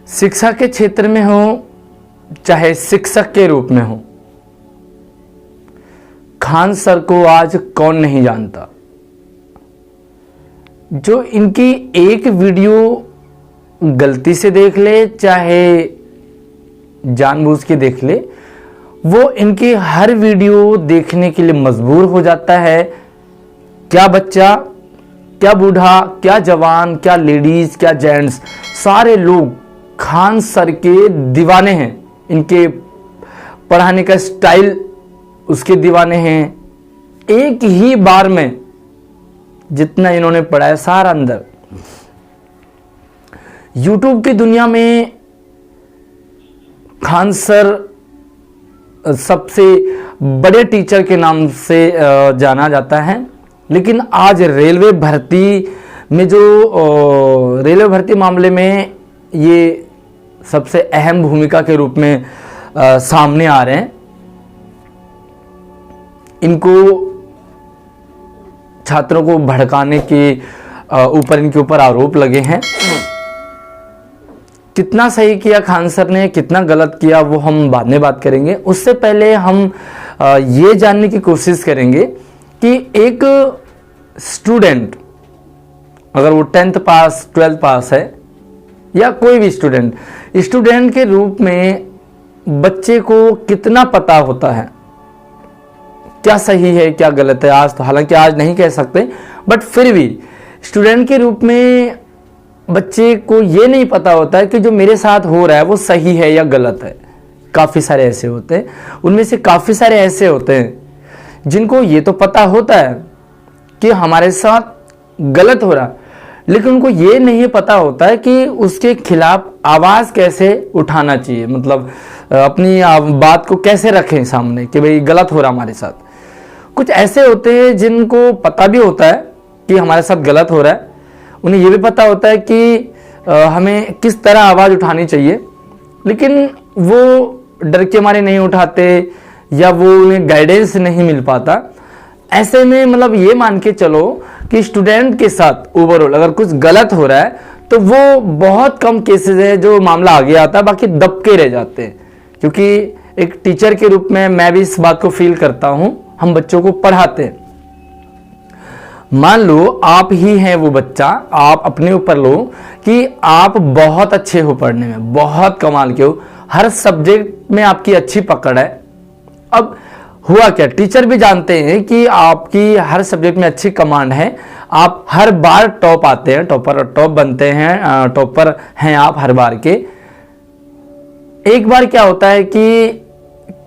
शिक्षा के क्षेत्र में हो चाहे शिक्षक के रूप में हो, खान सर को आज कौन नहीं जानता। जो इनकी एक वीडियो गलती से देख ले चाहे जानबूझ के देख ले, वो इनकी हर वीडियो देखने के लिए मजबूर हो जाता है। क्या बच्चा, क्या बूढ़ा, क्या जवान, क्या लेडीज, क्या जेंट्स, सारे लोग खान सर के दीवाने हैं। इनके पढ़ाने का स्टाइल उसके दीवाने हैं। एक ही बार में जितना इन्होंने पढ़ाया सारा अंदर। यूट्यूब की दुनिया में खान सर सबसे बड़े टीचर के नाम से जाना जाता है। लेकिन आज रेलवे भर्ती में रेलवे भर्ती मामले में ये सबसे अहम भूमिका के रूप में सामने आ रहे हैं। इनको छात्रों को भड़काने के ऊपर इनके ऊपर आरोप लगे हैं। कितना सही किया खान सर ने, कितना गलत किया, वो हम बाद में बात करेंगे। उससे पहले हम ये जानने की कोशिश करेंगे कि एक स्टूडेंट अगर वो 10th पास 12th पास है या कोई भी स्टूडेंट के रूप में बच्चे को कितना पता होता है क्या सही है क्या गलत है। आज तो हालांकि आज नहीं कह सकते, बट फिर भी स्टूडेंट के रूप में बच्चे को ये नहीं पता होता है कि जो मेरे साथ हो रहा है वो सही है या गलत है। काफ़ी सारे ऐसे होते हैं, उनमें से काफ़ी सारे ऐसे होते हैं जिनको ये तो पता होता है कि हमारे साथ गलत हो रहा, लेकिन उनको ये नहीं पता होता है कि उसके खिलाफ आवाज़ कैसे उठाना चाहिए। मतलब अपनी बात को कैसे रखें सामने कि भाई गलत हो रहा हमारे साथ। कुछ ऐसे होते हैं जिनको पता भी होता है कि हमारे साथ गलत हो रहा है, उन्हें ये भी पता होता है कि हमें किस तरह आवाज़ उठानी चाहिए, लेकिन वो डर के मारे नहीं उठाते या वो उन्हें गाइडेंस नहीं मिल पाता। ऐसे में मतलब ये मान के चलो कि स्टूडेंट के साथ ओवरऑल अगर कुछ गलत हो रहा है तो वो बहुत कम केसेस है जो मामला आगे आता है, बाकी दबके रह जाते हैं। क्योंकि एक टीचर के रूप में मैं भी इस बात को फील करता हूं। हम बच्चों को पढ़ाते हैं, मान लो आप ही हैं वो बच्चा, आप अपने ऊपर लो कि आप बहुत अच्छे हो पढ़ने में, बहुत कमाल के हो, हर सब्जेक्ट में आपकी अच्छी पकड़ है। अब हुआ क्या, टीचर भी जानते हैं कि आपकी हर सब्जेक्ट में अच्छी कमांड है, आप हर बार टॉप आते हैं, टॉप बनते हैं, टॉपर हैं आप हर बार के। एक बार क्या होता है कि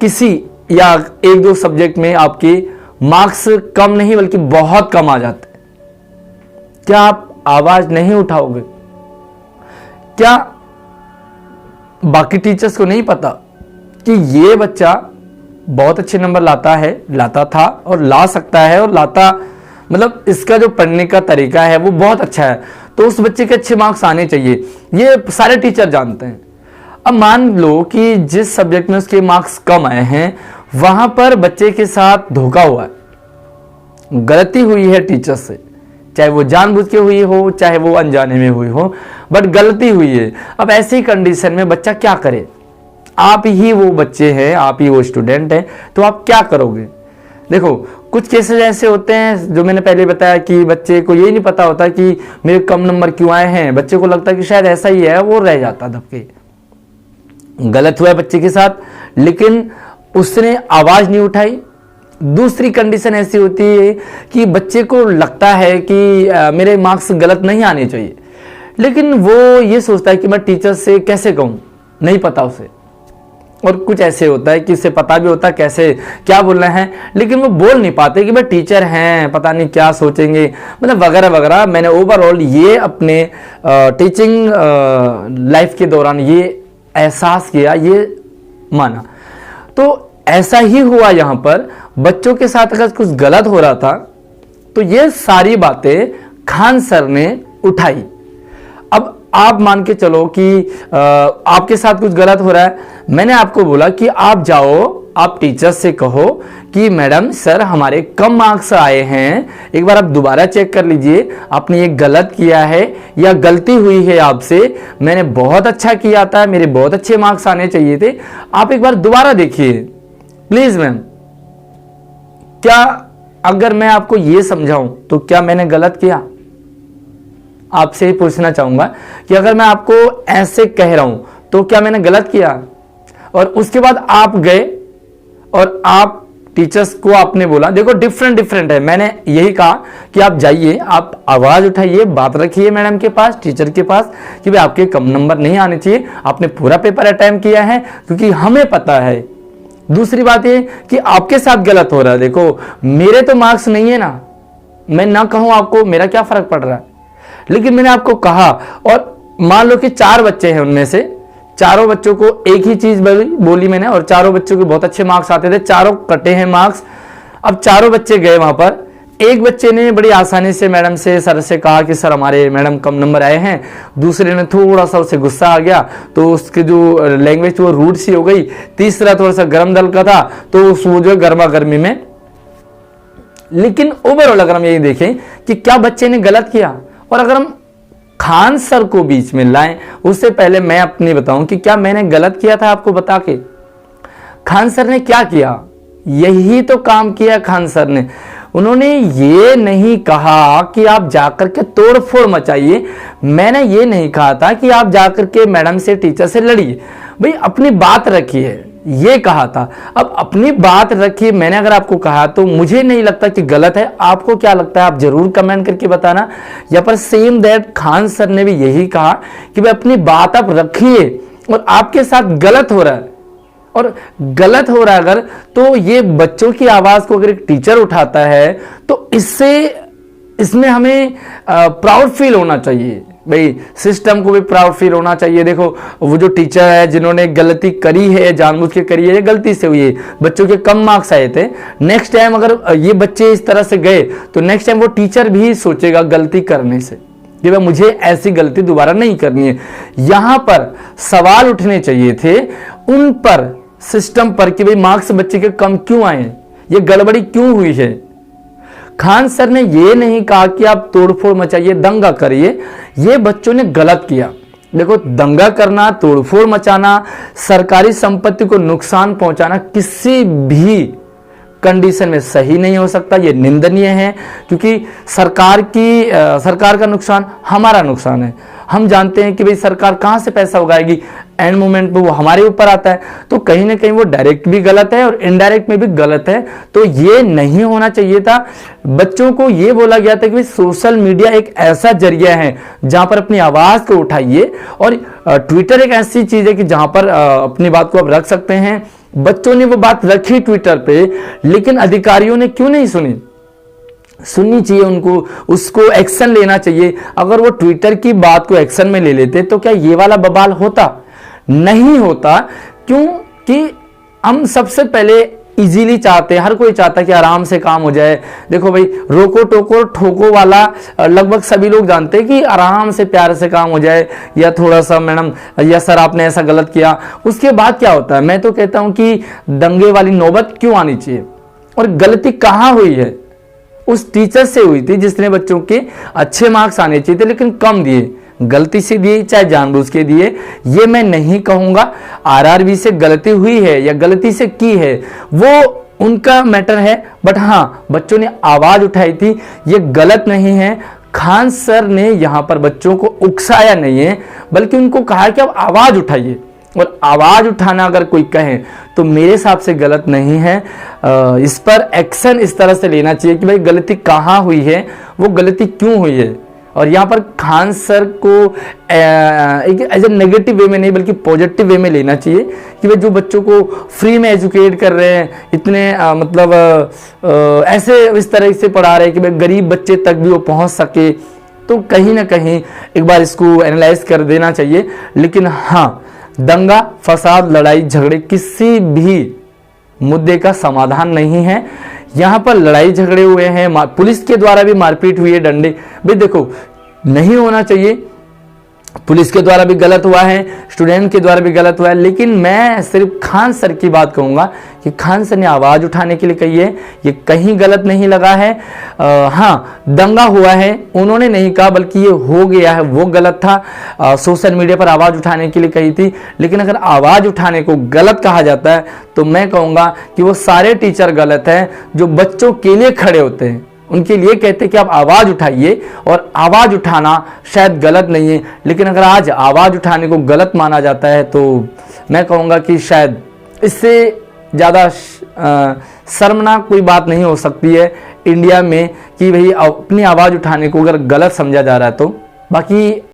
किसी या एक दो सब्जेक्ट में आपके मार्क्स कम नहीं बल्कि बहुत कम आ जाते हैं। क्या आप आवाज नहीं उठाओगे? क्या बाकी टीचर्स को नहीं पता कि ये बच्चा बहुत अच्छे नंबर लाता था और ला सकता है, और मतलब इसका जो पढ़ने का तरीका है वो बहुत अच्छा है, तो उस बच्चे के अच्छे मार्क्स आने चाहिए। ये सारे टीचर जानते हैं। अब मान लो कि जिस सब्जेक्ट में उसके मार्क्स कम आए हैं वहां पर बच्चे के साथ धोखा हुआ है, गलती हुई है टीचर से, चाहे वो जानबूझ के हुई हो चाहे वो अनजाने में हुई हो, बट गलती हुई है। अब ऐसी कंडीशन में बच्चा क्या करे? आप ही वो बच्चे हैं, आप ही वो स्टूडेंट हैं, तो आप क्या करोगे? देखो कुछ केसेस ऐसे होते हैं जो मैंने पहले बताया कि बच्चे को ये नहीं पता होता कि मेरे कम नंबर क्यों आए हैं। बच्चे को लगता है कि शायद ऐसा ही है, वो रह जाता दबके। गलत हुआ है बच्चे के साथ, लेकिन उसने आवाज नहीं उठाई। दूसरी कंडीशन ऐसी होती है कि बच्चे को लगता है कि मेरे मार्क्स गलत नहीं आने चाहिए, लेकिन वो ये सोचता है कि मैं टीचर से कैसे कहूँ, नहीं पता उसे। और कुछ ऐसे होता है कि उसे पता भी होता है कैसे क्या बोलना है, लेकिन वो बोल नहीं पाते कि भाई टीचर हैं, पता नहीं क्या सोचेंगे, मतलब वगैरह वगैरह। मैंने ओवरऑल ये अपने टीचिंग लाइफ के दौरान ये एहसास किया, ये माना। तो ऐसा ही हुआ यहाँ पर बच्चों के साथ अगर कुछ गलत हो रहा था तो ये सारी बातें खान सर ने उठाई। अब आप मान के चलो कि आपके साथ कुछ गलत हो रहा है, मैंने आपको बोला कि आप जाओ, आप टीचर से कहो कि मैडम सर हमारे कम मार्क्स आए हैं, एक बार आप दोबारा चेक कर लीजिए, आपने ये गलत किया है या गलती हुई है आपसे, मैंने बहुत अच्छा किया था, मेरे बहुत अच्छे मार्क्स आने चाहिए थे, आप एक बार दोबारा देखिए प्लीज मैम। क्या अगर मैं आपको ये समझाऊं तो क्या मैंने गलत किया? आपसे ही पूछना चाहूंगा कि अगर मैं आपको ऐसे कह रहा हूं तो क्या मैंने गलत किया? और उसके बाद आप गए और आप टीचर्स को आपने बोला, देखो डिफरेंट है, मैंने यही कहा कि आप जाइए, आप आवाज उठाइए, बात रखिए मैडम के पास, टीचर के पास कि भाई आपके कम नंबर नहीं आने चाहिए, आपने पूरा पेपर अटेम्प्ट किया है, क्योंकि हमें पता है। दूसरी बात ये कि आपके साथ गलत हो रहा है, देखो मेरे तो मार्क्स नहीं है ना, मैं ना कहूं आपको मेरा क्या फर्क पड़ रहा है, लेकिन मैंने आपको कहा, और मान लो कि 4 बच्चे हैं, उनमें से चारों बच्चों को एक ही चीज बोली मैंने, और चारों बच्चों के बहुत अच्छे मार्क्स आते थे, चारों कटे हैं मार्क्स। अब चारों बच्चे गए वहां पर, एक बच्चे ने बड़ी आसानी से मैडम से, सर से कहा कि सर हमारे मैडम कम नंबर आए हैं, दूसरे ने थोड़ा सा उसे गुस्सा आ गया तो उसके जो लैंग्वेज वो रूड सी हो गई, तीसरा थोड़ा सा गर्म दल का था तो वो जो गर्मा गर्मी में। लेकिन ओवरऑल अगर हम यही देखें कि क्या बच्चे ने गलत किया, और अगर हम खान सर को बीच में लाएं, उससे पहले मैं अपनी बताऊं कि क्या मैंने गलत किया था आपको बता के। खान सर ने क्या किया, यही तो काम किया खान सर ने। उन्होंने ये नहीं कहा कि आप जाकर के तोड़फोड़ मचाइए, मैंने ये नहीं कहा था कि आप जाकर के मैडम से, टीचर से लड़िए, भाई अपनी बात रखिए, ये कहा था। अब अपनी बात रखिए मैंने अगर आपको कहा तो मुझे नहीं लगता कि गलत है, आपको क्या लगता है आप जरूर कमेंट करके बताना। यहाँ पर सेम दैट खान सर ने भी यही कहा कि भाई अपनी बात आप रखिए, और आपके साथ गलत हो रहा है, और गलत हो रहा है अगर, तो ये बच्चों की आवाज को अगर एक टीचर उठाता है तो इसमें हमें प्राउड फील होना चाहिए, भाई सिस्टम को भी प्राउड फील होना चाहिए। देखो वो जो टीचर है जिन्होंने गलती करी है, जानबूझ के करी है, गलती से हुई है, बच्चों के कम मार्क्स आए थे, नेक्स्ट टाइम अगर ये बच्चे इस तरह से गए तो नेक्स्ट टाइम वो टीचर भी सोचेगा गलती करने से कि भाई मुझे ऐसी गलती दोबारा नहीं करनी है। यहां पर सवाल उठने चाहिए थे उन पर, सिस्टम पर, कि भाई मार्क्स बच्चे के कम क्यों आए, ये गड़बड़ी क्यों हुई है। खान सर ने ये नहीं कहा कि आप तोड़फोड़ मचाइए, दंगा करिए, ये बच्चों ने गलत किया। देखो दंगा करना, तोड़फोड़ मचाना, सरकारी संपत्ति को नुकसान पहुंचाना किसी भी कंडीशन में सही नहीं हो सकता, ये निंदनीय है, क्योंकि सरकार का नुकसान हमारा नुकसान है। हम जानते हैं कि भाई सरकार कहां से पैसा उगाएगी, एंड मोमेंट पे वो हमारे ऊपर आता है, तो कहीं ना कहीं वो डायरेक्ट भी गलत है और इनडायरेक्ट में भी गलत है, तो ये नहीं होना चाहिए था। बच्चों को ये बोला गया था कि भाई सोशल मीडिया एक ऐसा जरिया है जहां पर अपनी आवाज को उठाइए, और ट्विटर एक ऐसी चीज है कि जहां पर अपनी बात को आप रख सकते हैं। बच्चों ने वो बात रखी ट्विटर पे, लेकिन अधिकारियों ने क्यों नहीं सुनी? सुननी चाहिए उनको, उसको एक्शन लेना चाहिए। अगर वो ट्विटर की बात को एक्शन में ले लेते तो क्या ये वाला बवाल होता? नहीं होता, क्योंकि हम सबसे पहले इजीली चाहते हैं, हर कोई चाहता है कि आराम से काम हो जाए। देखो भाई रोको टोको ठोको वाला लगभग सभी लोग जानते हैं कि आराम से प्यार से काम हो जाए, या थोड़ा सा मैडम या सर आपने ऐसा गलत किया, उसके बाद क्या होता है। मैं तो कहता हूं कि दंगे वाली नौबत क्यों आनी चाहिए, और गलती कहां हुई है? उस टीचर से हुई थी जिसने बच्चों के अच्छे मार्क्स आने चाहिए थे लेकिन कम दिए, गलती से दिए चाहे जानबूझ के दिए, ये मैं नहीं कहूंगा। आरआरबी से गलती हुई है या गलती से की है वो उनका मैटर है, बट हाँ बच्चों ने आवाज उठाई थी, ये गलत नहीं है। खान सर ने यहां पर बच्चों को उकसाया नहीं है, बल्कि उनको कहा कि आप आवाज उठाइए, और आवाज उठाना अगर कोई कहे तो मेरे हिसाब से गलत नहीं है। इस पर एक्शन इस तरह से लेना चाहिए कि भाई गलती कहाँ हुई है, वो गलती क्यों हुई है। और यहाँ पर खान सर को एज ए नेगेटिव वे में नहीं बल्कि पॉजिटिव वे में लेना चाहिए कि भाई जो बच्चों को फ्री में एजुकेट कर रहे हैं, इतने ऐसे इस तरह से पढ़ा रहे हैं कि भाई गरीब बच्चे तक भी वो पहुंच सके, तो कहीं ना कहीं एक बार इसको एनालाइज कर देना चाहिए। लेकिन हाँ, दंगा फसाद लड़ाई झगड़े किसी भी मुद्दे का समाधान नहीं है। यहां पर लड़ाई झगड़े हुए हैं, पुलिस के द्वारा भी मारपीट हुई है, डंडे भी, देखो नहीं होना चाहिए। पुलिस के द्वारा भी गलत हुआ है, स्टूडेंट के द्वारा भी गलत हुआ है, लेकिन मैं सिर्फ खान सर की बात कहूँगा कि खान सर ने आवाज़ उठाने के लिए कही है, ये कहीं गलत नहीं लगा है। हाँ, दंगा हुआ है उन्होंने नहीं कहा, बल्कि ये हो गया है वो गलत था। सोशल मीडिया पर आवाज़ उठाने के लिए कही थी, लेकिन अगर आवाज़ उठाने को गलत कहा जाता है तो मैं कहूँगा कि वो सारे टीचर गलत हैं जो बच्चों के लिए खड़े होते हैं, उनके लिए कहते हैं कि आप आवाज़ उठाइए, और आवाज़ उठाना शायद गलत नहीं है, लेकिन अगर आज आवाज़ उठाने को गलत माना जाता है तो मैं कहूँगा कि शायद इससे ज़्यादा शर्मनाक कोई बात नहीं हो सकती है इंडिया में कि भाई अपनी आवाज़ उठाने को अगर गलत समझा जा रहा है तो। बाकी